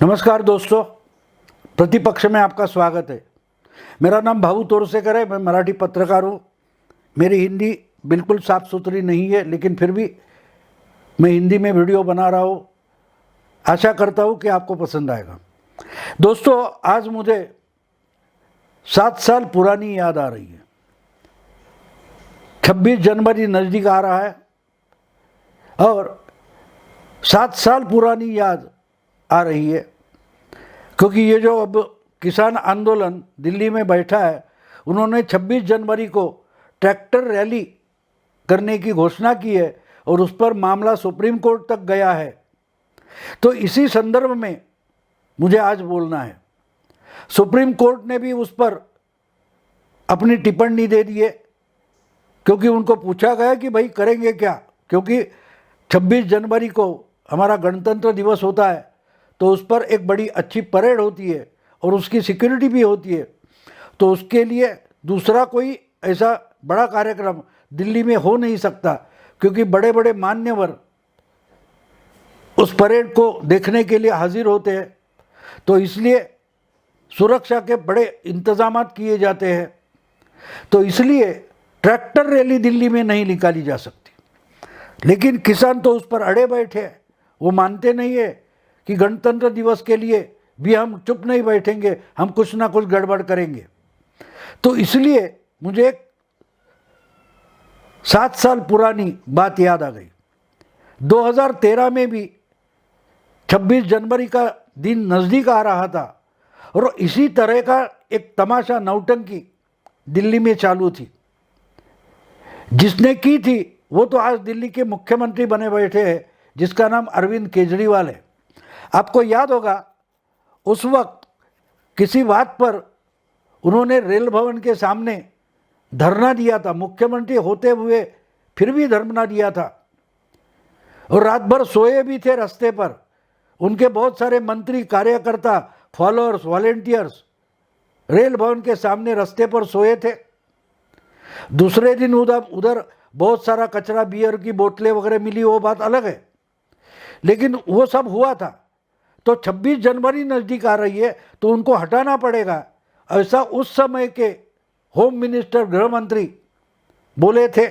नमस्कार दोस्तों, प्रतिपक्ष में आपका स्वागत है। मेरा नाम भाऊ तोरसेकर है। मैं मराठी पत्रकार हूँ। मेरी हिंदी बिल्कुल साफ़ सुथरी नहीं है, लेकिन फिर भी मैं हिंदी में वीडियो बना रहा हूँ। आशा करता हूँ कि आपको पसंद आएगा। दोस्तों, आज मुझे 7 साल पुरानी याद आ रही है। 26 जनवरी नज़दीक आ रहा है और 7 साल पुरानी याद आ रही है, क्योंकि ये जो अब किसान आंदोलन दिल्ली में बैठा है, उन्होंने 26 जनवरी को ट्रैक्टर रैली करने की घोषणा की है और उस पर मामला सुप्रीम कोर्ट तक गया है। तो इसी संदर्भ में मुझे आज बोलना है। सुप्रीम कोर्ट ने भी उस पर अपनी टिप्पणी दे दी है, क्योंकि उनको पूछा गया कि भाई करेंगे क्या, क्योंकि 26 जनवरी को हमारा गणतंत्र दिवस होता है, तो उस पर एक बड़ी अच्छी परेड होती है और उसकी सिक्योरिटी भी होती है। तो उसके लिए दूसरा कोई ऐसा बड़ा कार्यक्रम दिल्ली में हो नहीं सकता, क्योंकि बड़े बड़े मान्यवर उस परेड को देखने के लिए हाजिर होते हैं। तो इसलिए सुरक्षा के बड़े इंतजाम किए जाते हैं। तो इसलिए ट्रैक्टर रैली दिल्ली में नहीं निकाली जा सकती। लेकिन किसान तो उस पर अड़े बैठे हैं। वो मानते नहीं है कि गणतंत्र दिवस के लिए भी हम चुप नहीं बैठेंगे, हम कुछ ना कुछ गड़बड़ करेंगे। तो इसलिए मुझे एक 7 साल पुरानी बात याद आ गई। 2013 में भी 26 जनवरी का दिन नज़दीक आ रहा था और इसी तरह का एक तमाशा, नौटंकी दिल्ली में चालू थी। जिसने की थी वो तो आज दिल्ली के मुख्यमंत्री बने बैठे हैं, जिसका नाम अरविंद केजरीवाल है। आपको याद होगा, उस वक्त किसी बात पर उन्होंने रेल भवन के सामने धरना दिया था। मुख्यमंत्री होते हुए फिर भी धरना दिया था और रात भर सोए भी थे रास्ते पर। उनके बहुत सारे मंत्री, कार्यकर्ता, फॉलोअर्स, वॉलेंटियर्स रेल भवन के सामने रास्ते पर सोए थे। दूसरे दिन उधर बहुत सारा कचरा, बियर की बोतलें वगैरह मिली, वो बात अलग है। लेकिन वो सब हुआ था। तो 26 जनवरी नज़दीक आ रही है तो उनको हटाना पड़ेगा, ऐसा उस समय के होम मिनिस्टर, गृह मंत्री बोले थे,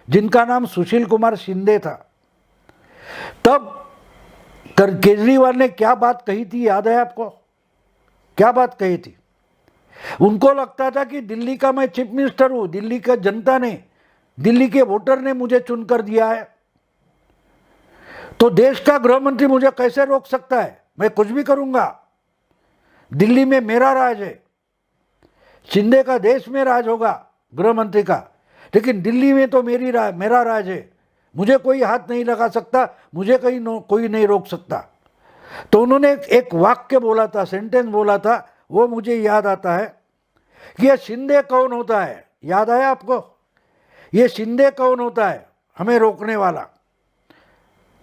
जिनका नाम सुशील कुमार शिंदे था। तब केजरीवाल ने क्या बात कही थी, याद है आपको? क्या बात कही थी? उनको लगता था कि दिल्ली का मैं चीफ मिनिस्टर हूं, दिल्ली का जनता ने, दिल्ली के वोटर ने मुझे चुनकर दिया है, तो देश का गृह मंत्री मुझे कैसे रोक सकता है? मैं कुछ भी करूंगा, दिल्ली में मेरा राज है। शिंदे का देश में राज होगा, गृह मंत्री का, लेकिन दिल्ली में तो मेरा राज है। मुझे कोई हाथ नहीं लगा सकता, मुझे कोई नहीं रोक सकता। तो उन्होंने एक वाक्य बोला था, सेंटेंस बोला था, वो मुझे याद आता है कि ये शिंदे कौन होता है? याद आया आपको? ये शिंदे कौन होता है हमें रोकने वाला?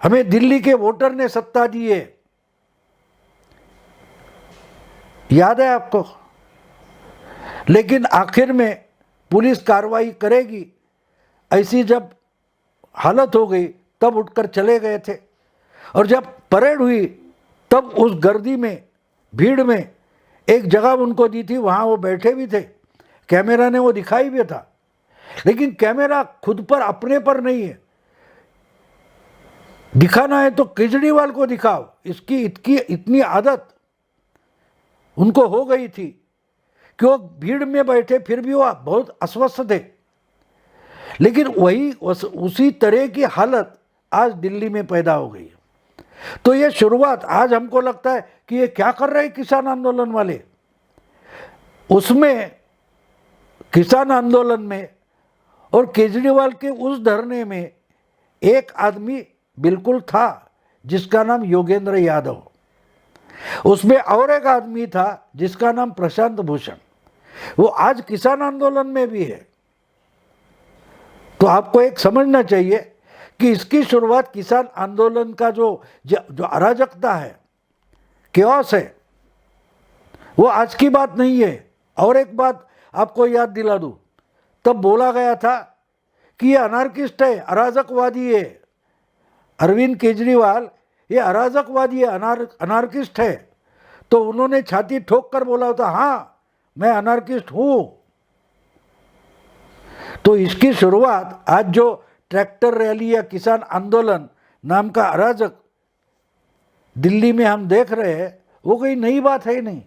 हमें दिल्ली के वोटर ने सत्ता दी है। याद है आपको? लेकिन आखिर में पुलिस कार्रवाई करेगी, ऐसी जब हालत हो गई तब उठकर चले गए थे। और जब परेड हुई तब उस गर्दी में, भीड़ में एक जगह उनको दी थी, वहाँ वो बैठे भी थे। कैमरा ने वो दिखाई भी था, लेकिन कैमरा खुद पर, अपने पर नहीं है। दिखाना है तो केजरीवाल को दिखाओ। इसकी इतनी आदत उनको हो गई थी कि वो भीड़ में बैठे, फिर भी वो बहुत अस्वस्थ थे। लेकिन वही उसी तरह की हालत आज दिल्ली में पैदा हो गई है। तो ये शुरुआत, आज हमको लगता है कि ये क्या कर रहे हैं किसान आंदोलन वाले। उसमें, किसान आंदोलन में और केजरीवाल के उस धरने में एक आदमी बिल्कुल था, जिसका नाम योगेंद्र यादव। उसमें और एक आदमी था जिसका नाम प्रशांत भूषण। वो आज किसान आंदोलन में भी है। तो आपको एक समझना चाहिए कि इसकी शुरुआत किसान आंदोलन का जो अराजकता है, केओस है, वो आज की बात नहीं है। और एक बात आपको याद दिला दूं, तब बोला गया था कि ये अनार्किस्ट है, अराजकवादी है। अरविंद केजरीवाल ये अराजकवादी है, अनार्किस्ट है। तो उन्होंने छाती ठोक कर बोला होता, हाँ मैं अनार्किस्ट हूं। तो इसकी शुरुआत आज जो ट्रैक्टर रैली या किसान आंदोलन नाम का अराजक दिल्ली में हम देख रहे हैं, वो कोई नई बात है ही नहीं।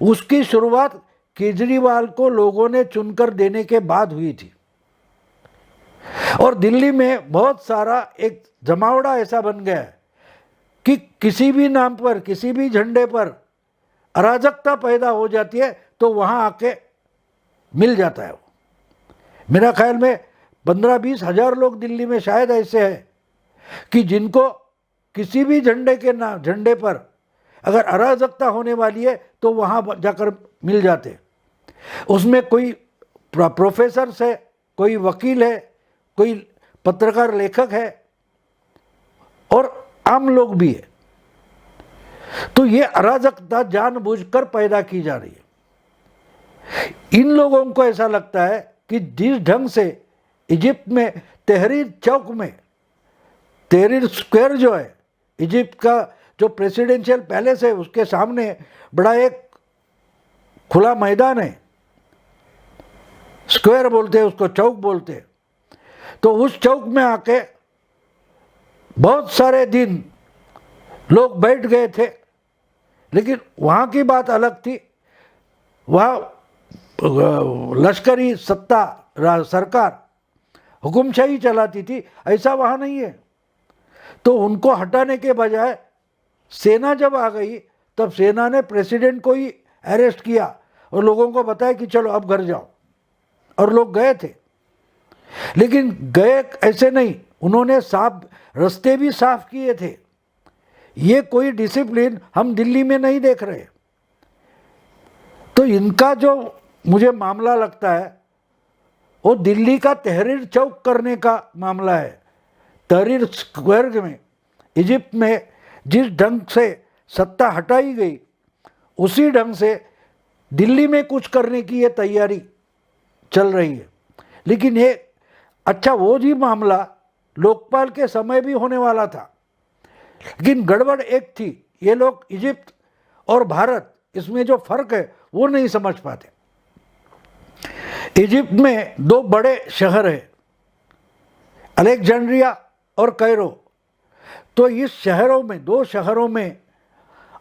उसकी शुरुआत केजरीवाल को लोगों ने चुनकर देने के बाद हुई थी। और दिल्ली में बहुत सारा एक जमावड़ा ऐसा बन गया है कि किसी भी नाम पर, किसी भी झंडे पर अराजकता पैदा हो जाती है तो वहां आके मिल जाता है वो। मेरा ख्याल में 15-20 हजार लोग दिल्ली में शायद ऐसे हैं कि जिनको किसी भी झंडे पर अगर अराजकता होने वाली है तो वहां जाकर मिल जाते। उसमें कोई प्रोफेसर है, कोई वकील है, कोई पत्रकार लेखक है और आम लोग भी है। तो ये अराजकता जानबूझकर पैदा की जा रही है। इन लोगों को ऐसा लगता है कि जिस ढंग से इजिप्ट में तहरीर चौक में, तहरीर स्क्वायर जो है, इजिप्ट का जो प्रेसिडेंशियल पैलेस है उसके सामने बड़ा एक खुला मैदान है, स्क्वायर बोलते हैं उसको, चौक बोलते हैं। तो उस चौक में आके बहुत सारे दिन लोग बैठ गए थे, लेकिन वहाँ की बात अलग थी। वहाँ लश्करी सत्ता, सरकार हुकुमशाही चलाती थी, ऐसा वहाँ नहीं है। तो उनको हटाने के बजाय सेना जब आ गई तब सेना ने प्रेसिडेंट को ही अरेस्ट किया और लोगों को बताया कि चलो अब घर जाओ, और लोग गए थे। लेकिन गए ऐसे नहीं, उन्होंने साफ रास्ते भी साफ किए थे। ये कोई डिसिप्लिन हम दिल्ली में नहीं देख रहे। तो इनका जो मुझे मामला लगता है वो दिल्ली का तहरीर चौक करने का मामला है। तहरीर स्क्वायर में, इजिप्ट में जिस ढंग से सत्ता हटाई गई उसी ढंग से दिल्ली में कुछ करने की ये तैयारी चल रही है। लेकिन ये अच्छा वो जी मामला लोकपाल के समय भी होने वाला था, लेकिन गड़बड़ एक थी, ये लोग इजिप्ट और भारत इसमें जो फर्क है वो नहीं समझ पाते। इजिप्ट में दो बड़े शहर हैं, अलेक्जेंड्रिया और कैरो। तो इस शहरों में, दो शहरों में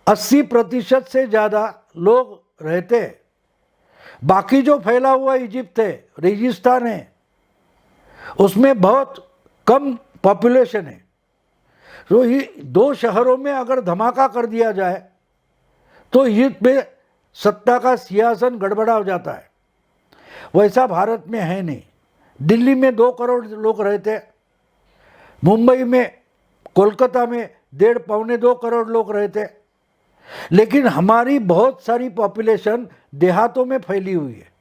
80% से ज़्यादा लोग रहते हैं। बाकी जो फैला हुआ इजिप्ट है, रेगिस्तान है, उसमें बहुत कम पॉपुलेशन है। तो ये दो शहरों में अगर धमाका कर दिया जाए तो इजिप्ट में सत्ता का सिंहासन गड़बड़ा हो जाता है। वैसा भारत में है नहीं। दिल्ली में 2 करोड़ लोग रहते हैं, मुंबई में, कोलकाता में 1.5-2 करोड़ लोग रहते हैं, लेकिन हमारी बहुत सारी पॉपुलेशन देहातों में फैली हुई है।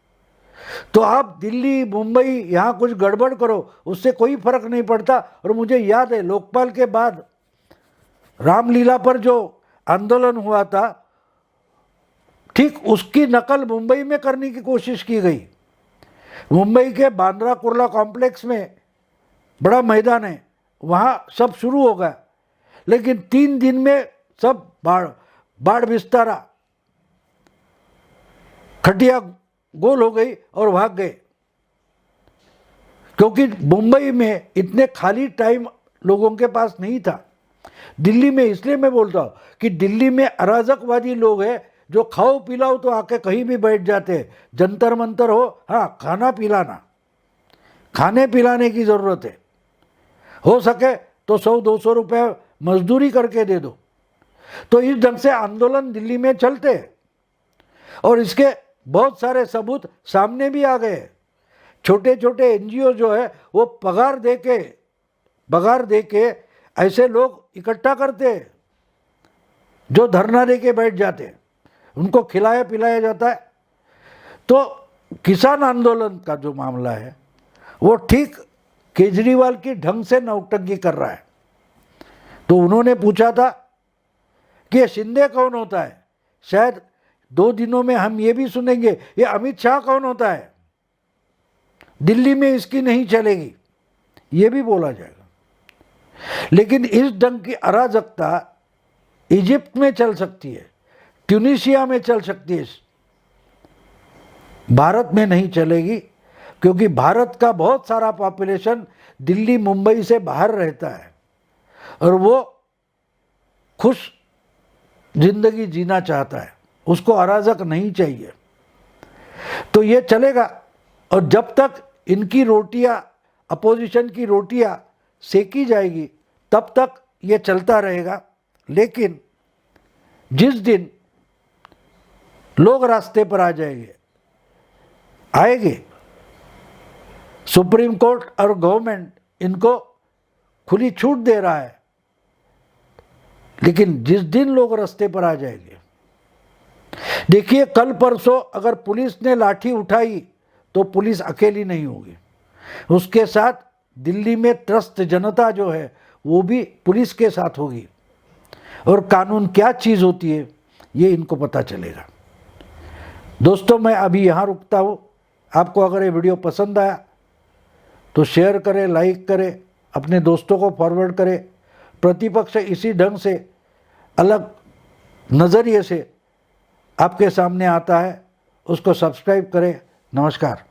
तो आप दिल्ली, मुंबई यहाँ कुछ गड़बड़ करो, उससे कोई फर्क नहीं पड़ता। और मुझे याद है लोकपाल के बाद रामलीला पर जो आंदोलन हुआ था, ठीक उसकी नकल मुंबई में करने की कोशिश की गई। मुंबई के बांद्रा कुर्ला कॉम्प्लेक्स में बड़ा मैदान है, वहाँ सब शुरू हो गया, लेकिन 3 दिन में सब बाढ़ बिस्तारा, खटिया गोल हो गई और भाग गए। क्योंकि मुंबई में इतने खाली टाइम लोगों के पास नहीं था। दिल्ली में, इसलिए मैं बोलता हूँ कि दिल्ली में अराजकवादी लोग हैं जो खाओ पिलाओ तो आके कहीं भी बैठ जाते हैं। जंतर मंतर हो, हाँ खाना पिलाना, खाने पिलाने की ज़रूरत है, हो सके तो 100-200 रुपये मजदूरी करके दे दो। तो इस ढंग से आंदोलन दिल्ली में चलते हैं और इसके बहुत सारे सबूत सामने भी आ गए। छोटे छोटे एनजीओ जो है वो पगार दे के ऐसे लोग इकट्ठा करते हैं जो धरना दे के बैठ जाते हैं, उनको खिलाया पिलाया जाता है। तो किसान आंदोलन का जो मामला है वो ठीक केजरीवाल की ढंग से नौटंकी कर रहा है। तो उन्होंने पूछा था कि ये शिंदे कौन होता है, शायद 2 दिनों में हम ये भी सुनेंगे ये अमित शाह कौन होता है, दिल्ली में इसकी नहीं चलेगी, ये भी बोला जाएगा। लेकिन इस ढंग की अराजकता इजिप्ट में चल सकती है, ट्यूनीशिया में चल सकती है, भारत में नहीं चलेगी, क्योंकि भारत का बहुत सारा पॉपुलेशन दिल्ली मुंबई से बाहर रहता है और वो खुश जिंदगी जीना चाहता है, उसको अराजक नहीं चाहिए। तो ये चलेगा। और जब तक इनकी रोटियां, अपोजिशन की रोटियां सेकी जाएगी तब तक ये चलता रहेगा। लेकिन जिस दिन लोग रास्ते पर आ आएंगे, सुप्रीम कोर्ट और गवर्नमेंट इनको खुली छूट दे रहा है, लेकिन जिस दिन लोग रास्ते पर आ जाएंगे, देखिए कल परसों अगर पुलिस ने लाठी उठाई तो पुलिस अकेली नहीं होगी, उसके साथ दिल्ली में त्रस्त जनता जो है वो भी पुलिस के साथ होगी। और कानून क्या चीज़ होती है ये इनको पता चलेगा। दोस्तों, मैं अभी यहाँ रुकता हूँ। आपको अगर ये वीडियो पसंद आया तो शेयर करें, लाइक करें, अपने दोस्तों को फॉरवर्ड करें। प्रतिपक्ष इसी ढंग से अलग नज़रिए से आपके सामने आता है, उसको सब्सक्राइब करें। नमस्कार।